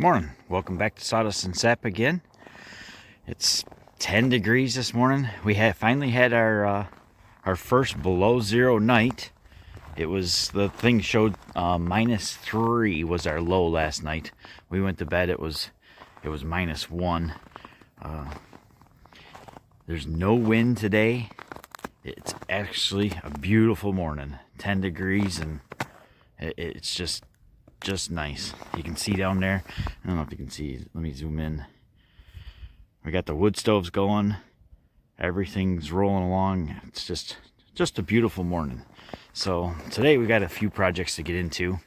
Good morning. Welcome back to Sawdust and Sap again. It's 10 degrees this morning. We finally had our first below zero night. The thing showed -3 was our low last night. We went to bed. It was -1. There's no wind today. It's actually a beautiful morning. 10 degrees and it's just nice. You can see down there. I don't know if you can see. Let me zoom in. We got the wood stoves going. Everything's rolling along. It's just a beautiful morning. So today we got a few projects to get into.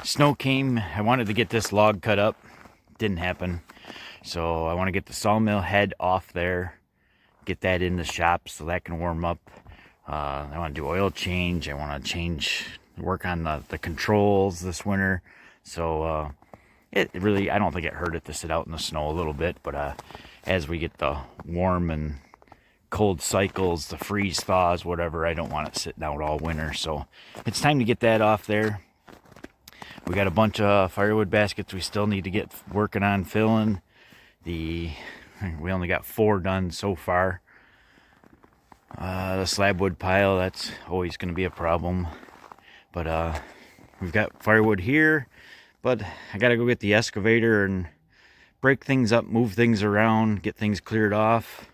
Snow came. I wanted to get this log cut up. Didn't happen. So I want to get the sawmill head off there. Get that in the shop so that can warm up. I want to do oil change. I want to work on the controls this winter. So it really, I don't think it hurt it to sit out in the snow a little bit, but as we get the warm and cold cycles, the freeze thaws, whatever, I don't want it sitting out all winter. So it's time to get that off there. We got a bunch of firewood baskets we still need to get working on filling. We only got 4 done so far. The slab wood pile, that's always going to be a problem. But we've got firewood here, but I got to go get the excavator and break things up, move things around, get things cleared off.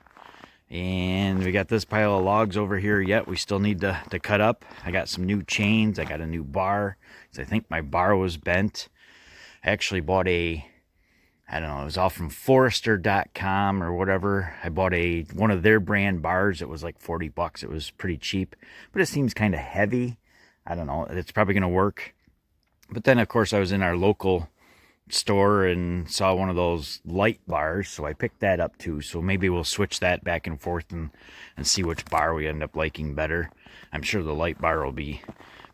And we got this pile of logs over here yet. We still need to cut up. I got some new chains. I got a new bar, because I think my bar was bent. I actually bought I don't know, it was all from Forester.com or whatever. I bought one of their brand bars. It was like $40. It was pretty cheap, but it seems kind of heavy. I don't know. It's probably going to work. But then, of course, I was in our local store and saw one of those light bars, so I picked that up too. So maybe we'll switch that back and forth and see which bar we end up liking better. I'm sure the light bar will be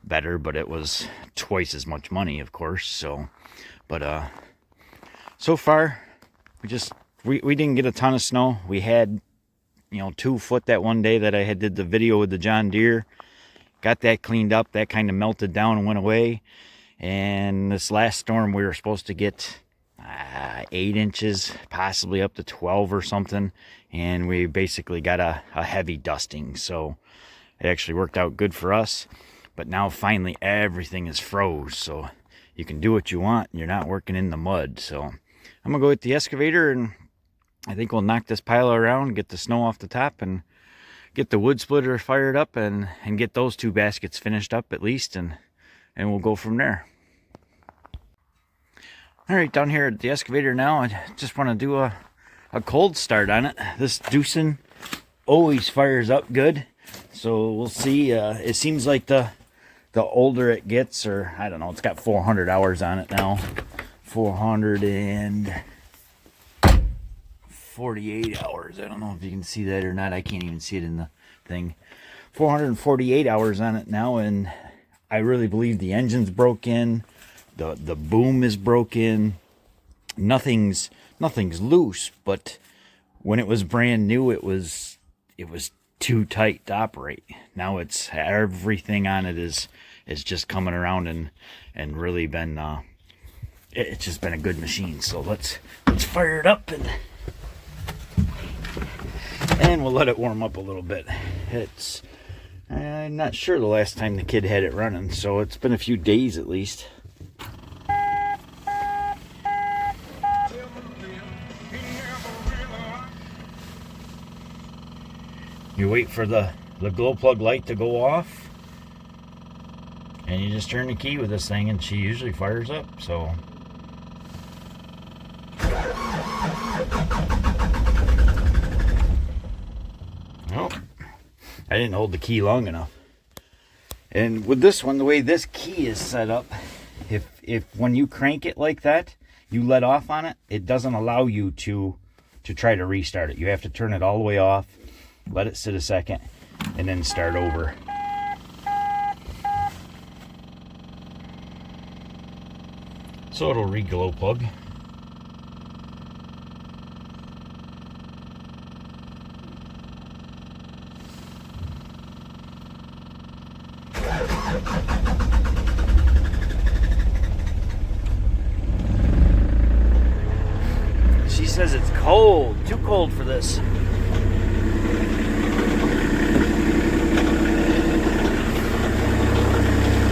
better, but it was twice as much money, of course. So, but so far, we didn't get a ton of snow. We had 2 foot that one day that I did the video with the John Deere. Got that cleaned up. That kind of melted down and went away. And this last storm, we were supposed to get 8 inches, possibly up to 12 or something. And we basically got a heavy dusting. So it actually worked out good for us. But now finally everything is froze. So you can do what you want and you're not working in the mud. So I'm going to go with the excavator and I think we'll knock this pile around, get the snow off the top, and get the wood splitter fired up and get those 2 baskets finished up at least, and we'll go from there. All right, down here at the excavator now, I just want to do a cold start on it. This Doosan always fires up good, so we'll see. It seems like the older it gets, or I don't know, it's got 400 hours on it now. 448 hours. I don't know if you can see that or not. I can't even see it in the thing. 448 hours on it now, and I really believe the engine's broken. The boom is broken. Nothing's loose, but when it was brand new, it was too tight to operate. Now it's everything on it is just coming around and really been it's just been a good machine. So let's fire it up and we'll let it warm up a little bit. I'm not sure the last time the kid had it running, so it's been a few days at least. You wait for the glow plug light to go off, and you just turn the key with this thing and she usually fires up. So oh, I didn't hold the key long enough. And with this one, the way this key is set up, if when you crank it like that, you let off on it, it doesn't allow you to try to restart it. You have to turn it all the way off, let it sit a second, and then start over. So it'll re-glow plug. cold, too cold for this.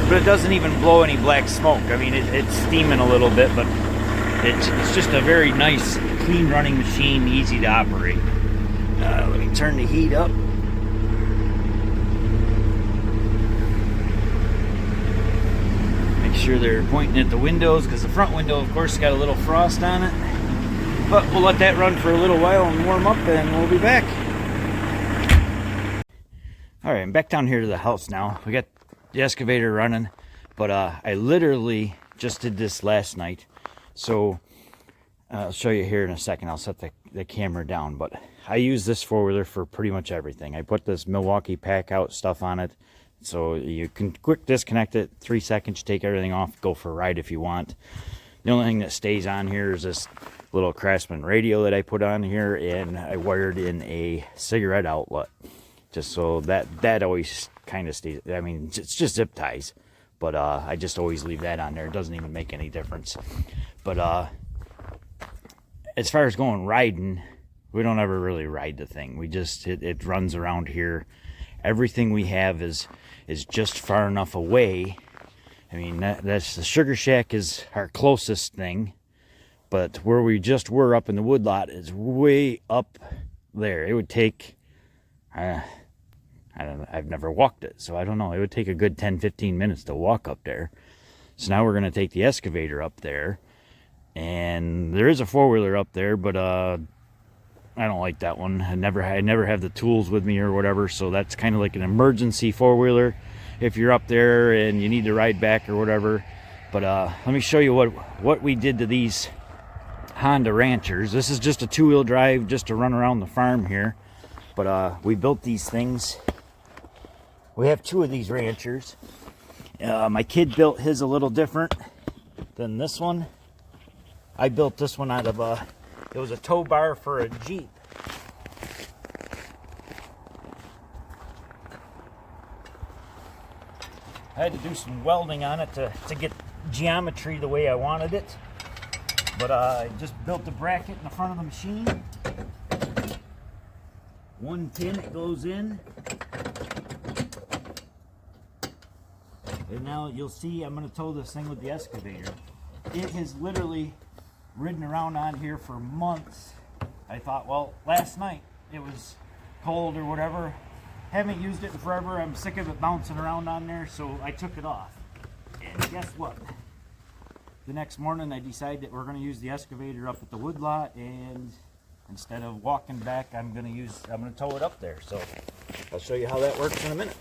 But it doesn't even blow any black smoke. I mean, it's steaming a little bit, but it's just a very nice, clean running machine, easy to operate. Let me turn the heat up. Make sure they're pointing at the windows, because the front window, of course, got a little frost on it. But we'll let that run for a little while and warm up, and we'll be back. Alright, I'm back down here to the house now. We got the excavator running, but I literally just did this last night. So I'll show you here in a second. I'll set the camera down, but I use this four-wheeler for pretty much everything. I put this Milwaukee pack out stuff on it, so you can quick disconnect it, 3 seconds, take everything off, go for a ride if you want. The only thing that stays on here is this little Craftsman radio that I put on here, and I wired in a cigarette outlet, just so that always kind of stays. I mean, it's just zip ties, but I just always leave that on there. It doesn't even make any difference. But as far as going riding, we don't ever really ride the thing. We just it runs around here. Everything we have is just far enough away. I mean, that's the Sugar Shack is our closest thing, but where we just were up in the woodlot is way up there. It would take, I don't know, I've never walked it, so I don't know. It would take a good 10-15 minutes to walk up there. So now we're going to take the excavator up there, and there is a four-wheeler up there, but I don't like that one. I never have the tools with me or whatever, so that's kind of like an emergency four-wheeler if you're up there and you need to ride back or whatever. But let me show you what we did to these Honda Ranchers. This is just a two-wheel drive just to run around the farm here, but we built these things. We have two of these Ranchers. My kid built his a little different than this one. I built this one out of it was a tow bar for a Jeep. I had to do some welding on it to get geometry the way I wanted it. But I just built the bracket in the front of the machine. One pin it goes in. And now you'll see I'm going to tow this thing with the excavator. It has literally ridden around on here for months. I thought, well, last night it was cold or whatever. Haven't used it in forever. I'm sick of it bouncing around on there, so I took it off. And guess what? The next morning I decided that we're going to use the excavator up at the woodlot, and instead of walking back, I'm going to tow it up there. So I'll show you how that works in a minute.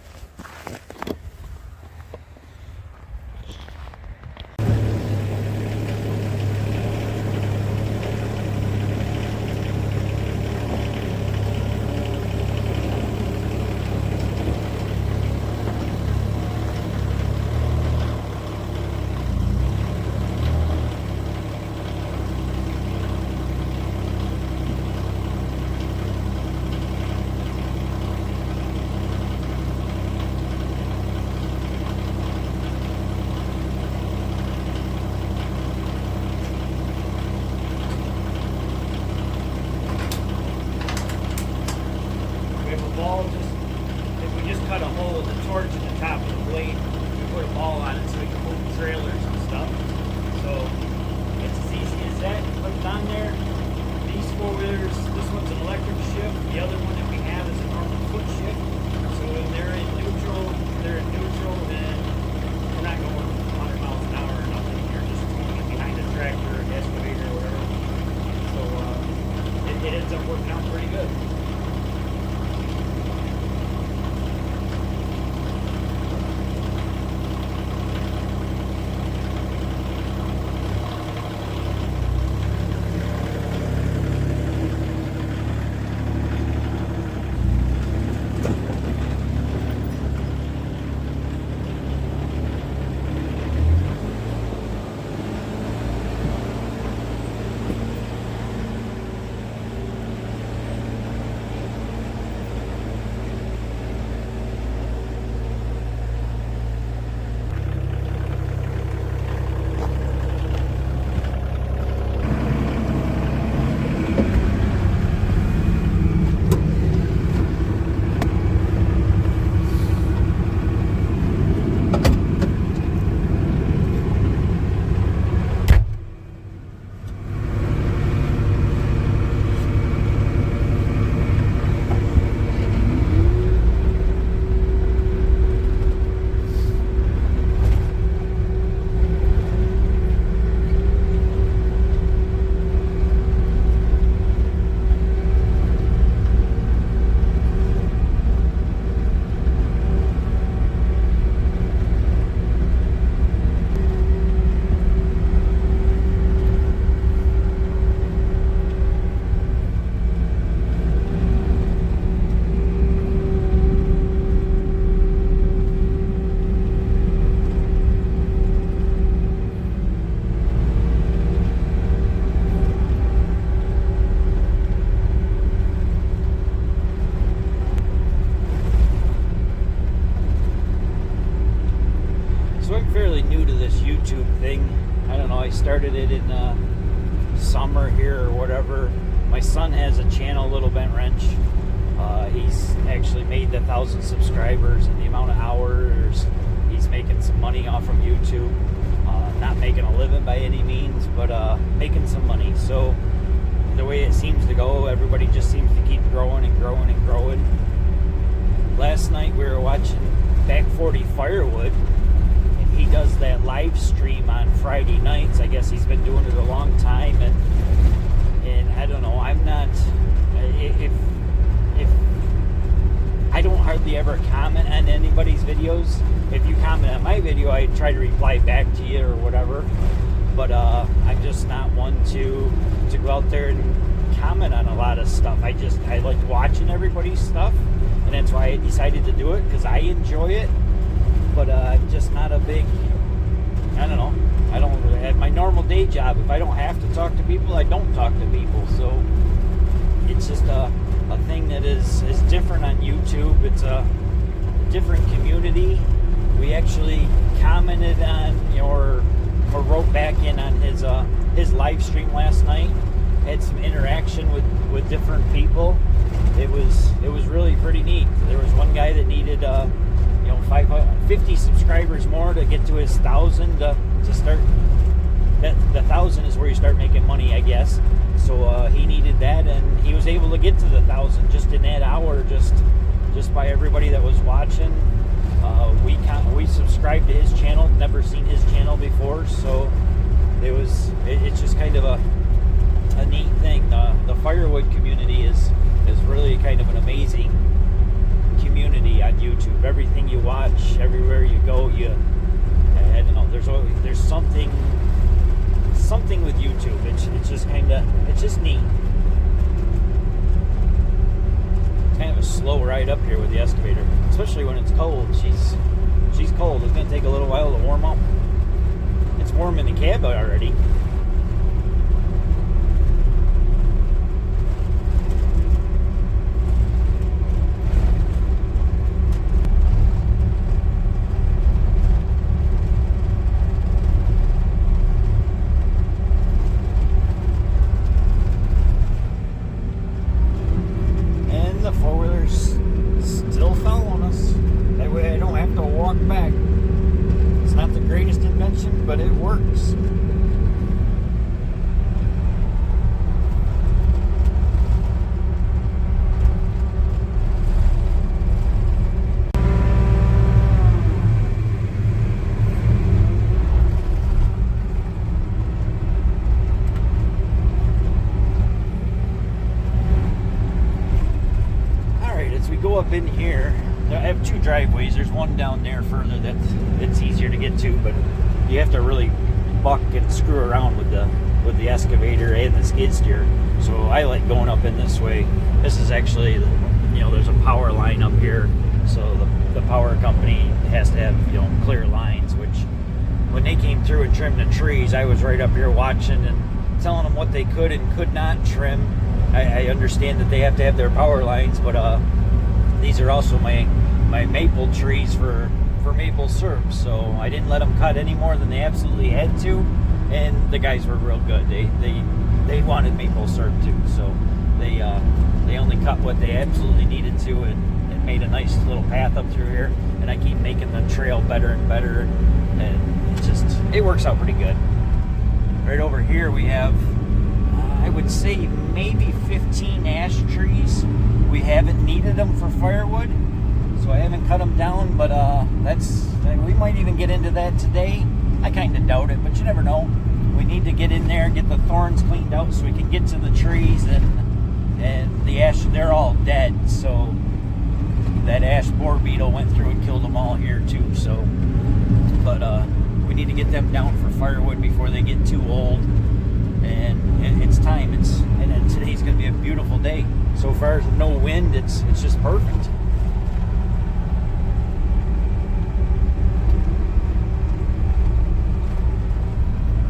So I'm fairly new to this YouTube thing. I don't know, I started it in summer here or whatever. My son has a channel, Little Bent Wrench. He's actually made the 1,000 subscribers, and the amount of hours he's making some money off from YouTube. Not making a living by any means, but making some money. So the way it seems to go, everybody just seems to keep growing and growing and growing. Last night we were watching Back 40 Firewood, and he does that live stream on Friday nights. I guess he's been doing it a long time, and I don't know, I'm not, if I don't hardly ever comment on anybody's videos. If you comment on my video, I try to reply back to you or whatever, but I'm just not one to go out there and comment on a lot of stuff. I like watching everybody's stuff, and that's why I decided to do it, because I enjoy it. But I'm just not a big, I don't know, I don't at my normal day job, if I don't have to talk to people, I don't talk to people. So it's just a thing that is different on YouTube. It's a different community. We actually commented on, or wrote back in on his live stream last night. Had some interaction with different people. It was really pretty neat. There was one guy that needed 50 subscribers more to get to his 1,000 to start. The 1,000 is where you start making money, I guess. So he needed that, and he was able to get to the 1,000 just in that hour, just by everybody that was watching. We subscribed to his channel, never seen his channel before, so it's just kind of a neat thing. The Firewood community is really kind of an amazing community on YouTube. Everything you watch, everywhere you go, I don't know, there's something with YouTube. It's just it's just neat. It's kind of a slow ride up here with the excavator, especially when it's cold. She's cold. It's gonna take a little while to warm up. It's warm in the cab already. Still following us. That way I don't have to walk back. It's not the greatest invention, but it works. Go up in here. I have two driveways. There's one down there further that's easier to get to, but you have to really buck and screw around with the excavator and the skid steer. So I like going up in this way. This is actually, there's a power line up here, so the power company has to have clear lines. Which when they came through and trimmed the trees, I was right up here watching and telling them what they could and could not trim. I understand that they have to have their power lines, but these are also my maple trees for maple syrup, so I didn't let them cut any more than they absolutely had to, and the guys were real good. They wanted maple syrup too, so they only cut what they absolutely needed to, and made a nice little path up through here, and I keep making the trail better and better, and it works out pretty good. Right over here we have, I would say, maybe 15 ash trees. We haven't needed them for firewood, so I haven't cut them down, but we might even get into that today. I kind of doubt it, but you never know. We need to get in there and get the thorns cleaned out so we can get to the trees, and the ash, they're all dead, so that ash borer beetle went through and killed them all here too. So, but we need to get them down for firewood before they get too old, and it's time. And then today's going to be a beautiful day. So far as no wind, it's just perfect.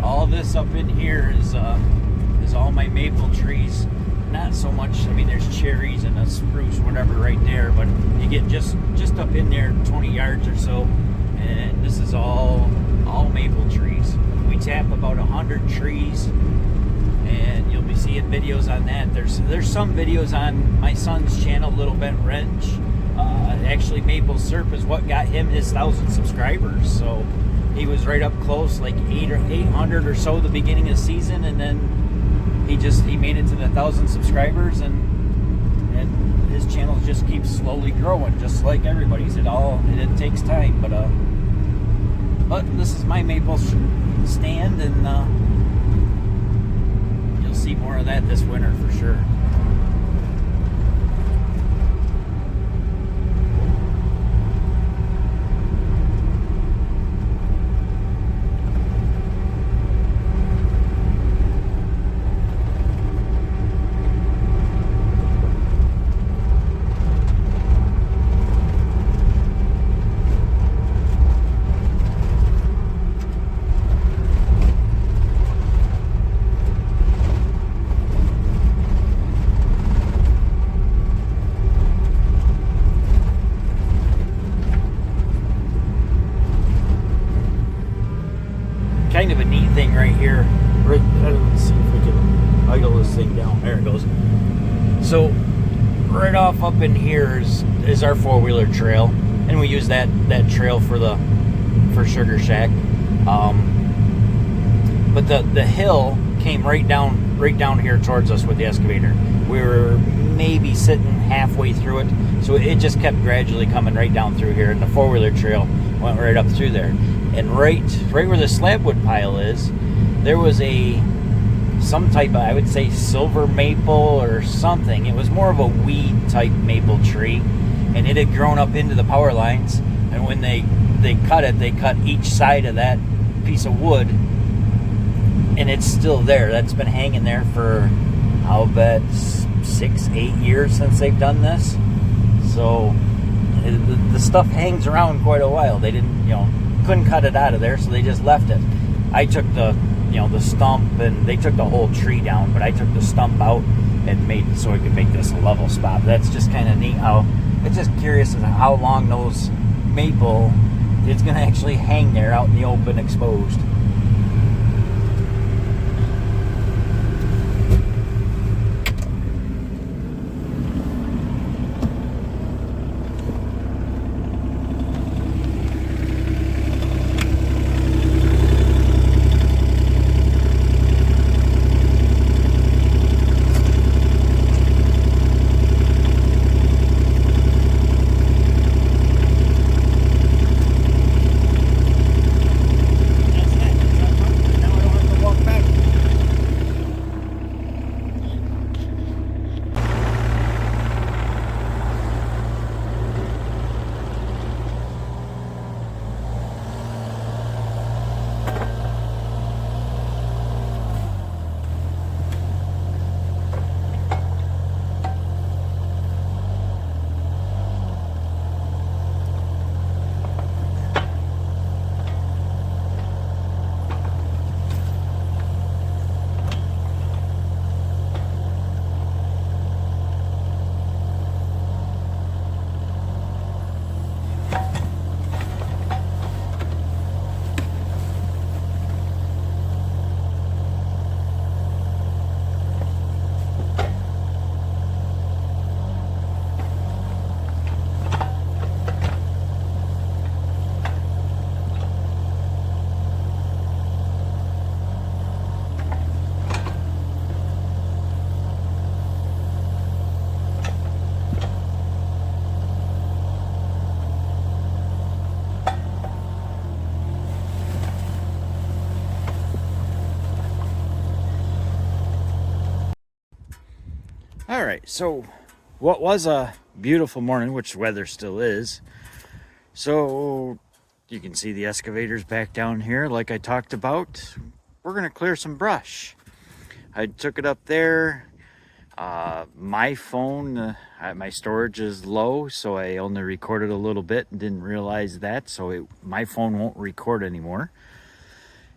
All this up in here is all my maple trees. Not so much, I mean, there's cherries and a spruce, whatever, right there, but you get just up in there 20 yards or so, And this is all maple trees. We tap about 100 trees, and you'll be seeing videos on that. There's some videos on my son's channel, Little Bent Wrench. Actually, maple syrup is what got him his 1,000 subscribers. So he was right up close, like 800 or so the beginning of the season, and then he made it to the 1,000 subscribers, and his channel just keeps slowly growing, just like everybody's. It takes time, but this is my maple stand, and you'll see more of that this winter for sure. Kind of a neat thing right here. Let's see if we can idle this thing down. There it goes. So right off up in here is our four-wheeler trail, and we use that trail for Sugar Shack. But the hill came right down here towards us with the excavator. We were maybe sitting halfway through it, so it just kept gradually coming right down through here, and the four-wheeler trail went right up through there. And right where the slabwood pile is, there was some type of, I would say, silver maple or something. It was more of a weed type maple tree, and it had grown up into the power lines. And when they cut it, they cut each side of that piece of wood, and it's still there. That's been hanging there for, I'll bet, 6-8 years since they've done this. So the stuff hangs around quite a while. They couldn't cut it out of there, so they just left it. I took the stump, and they took the whole tree down, but I took the stump out and made it so I could make this a level spot. That's just kind of neat. It's just curious as to how long those maple is going to actually hang there out in the open, exposed. All right, so what was a beautiful morning, which weather still is. So you can see the excavators back down here like I talked about. We're gonna clear some brush. I took it up there. My phone, my storage is low, so I only recorded a little bit and didn't realize that, so my phone won't record anymore.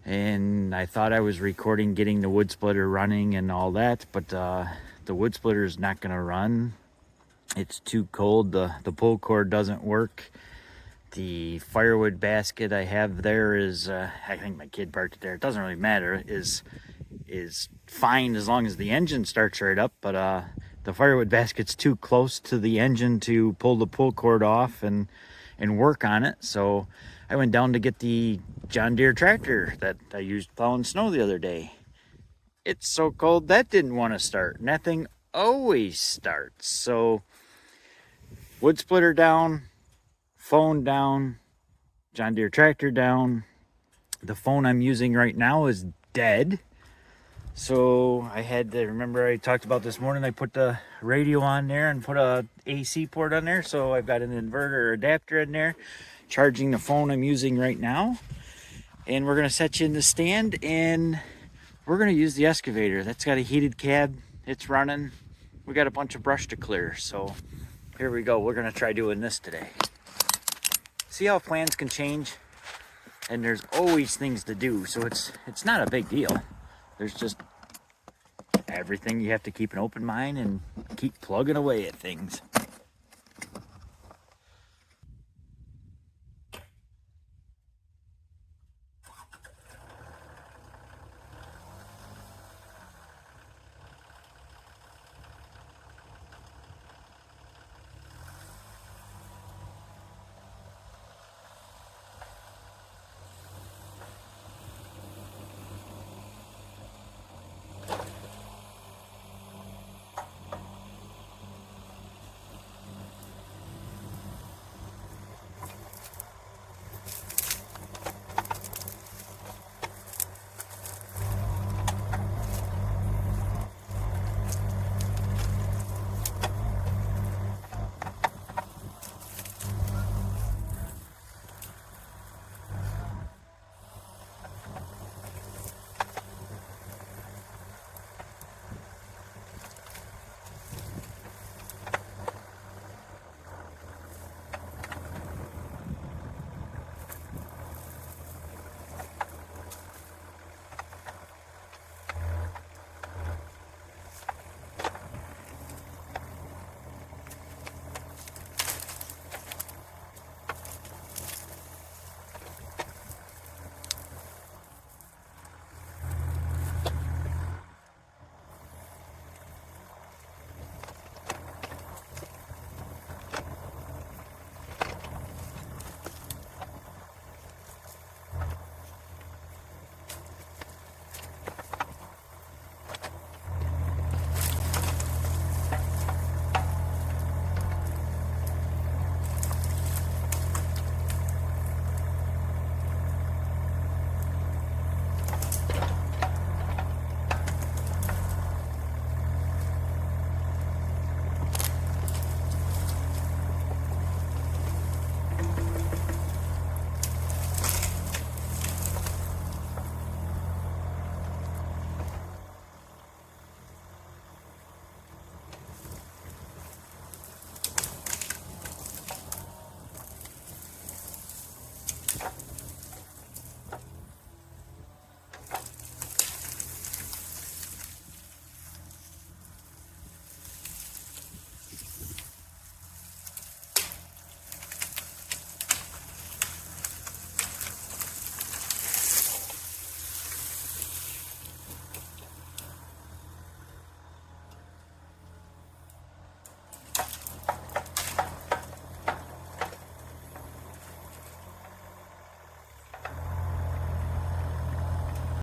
And I thought I was recording getting the wood splitter running and all that, but the wood splitter is not going to run. It's too cold. The pull cord doesn't work. The firewood basket I have there is, I think my kid parked it there. It doesn't really matter. Is fine as long as the engine starts right up. But the firewood basket's too close to the engine to pull the pull cord off and work on it. So I went down to get the John Deere tractor that I used plowing snow the other day. It's so cold that didn't want to start. And that thing always starts. So wood splitter down, phone down, John Deere tractor down. The phone I'm using right now is dead. So I had to, remember I talked about this morning, I put the radio on there and put a AC port on there. So I've got an inverter adapter in there, charging the phone I'm using right now. And we're gonna set you in the stand and we're gonna use the excavator. That's got a heated cab, it's running. We got a bunch of brush to clear. So here we go, we're gonna try doing this today. See how plans can change? And there's always things to do, so it's not a big deal. There's just everything you have to keep an open mind and keep plugging away at things.